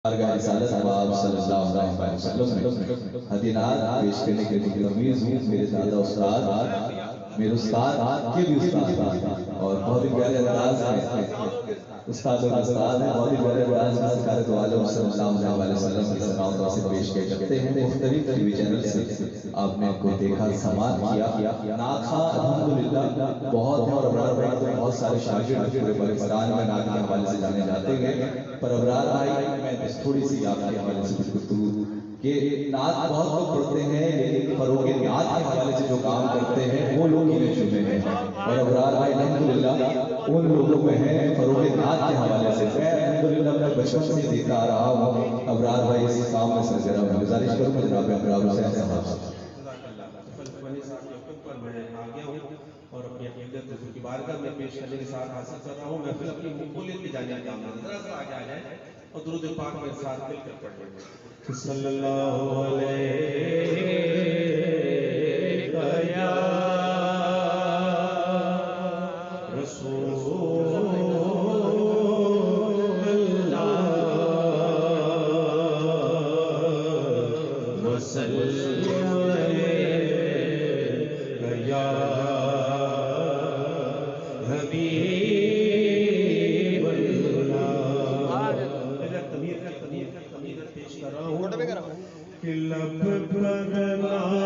بارگاہ رسالت نواب صلی اللہ علیہ وسلم میں ہدیات پیش کرنے کے لیے تمیز ہوں میرے دادا استاد میرے استاد کے بھی استاد اور بہت ہی پیارے انداز میں استاد اور استاد ہیں بہت ہی پیارے انداز میں سرکار دو عالم صلی اللہ علیہ وسلم کی سناؤں سے پیش کیے جاتے ہیں مختلف ٹی وی چینل سے آپ نے کو دیکھا سماعت کیا ناخواں الحمدللہ بہت ہیں اور ابرار بھائی تو بہت سارے شاگرد پورے پاکستان میں نعت کے حوالے سے جانے جاتے ہیں پر ابرار بھائی میں تھوڑی سی آپ کے حوالے سے کچھ گفتگو کہ نعت بہت لوگ پڑھتے ہیں لیکن فروغ نعت کے حوالے سے جو کام کرتے ہیں وہ لوگ انہیں چنے ہیں اور ابرار بھائی الحمدللہ ان لوگوں میں ہیں فروغ نعت کے حوالے سے میں الحمدللہ اپنے بچپن سے دیکھتا آ رہا ہوں ابرار بھائی اس کام میں سرگرم ہے گزارش کروں میں جناب ابرار حسین صاحب اور اپنی عقیدت حضور کی بارگاہ میں پیش کرنے کے ساتھ حاصل کر رہا ہوں میں پھر اپنی مقبولیت کی جانب جاؤں ذرا سا آگے آ جائیں اور درود پاک میں ساتھ مل کر پڑھ لیں صلی اللہ علیہ یا رسول اللہ وسلم یا حبیب اللہ تمیر پیش کر رہا ہوں کہ لب پر نام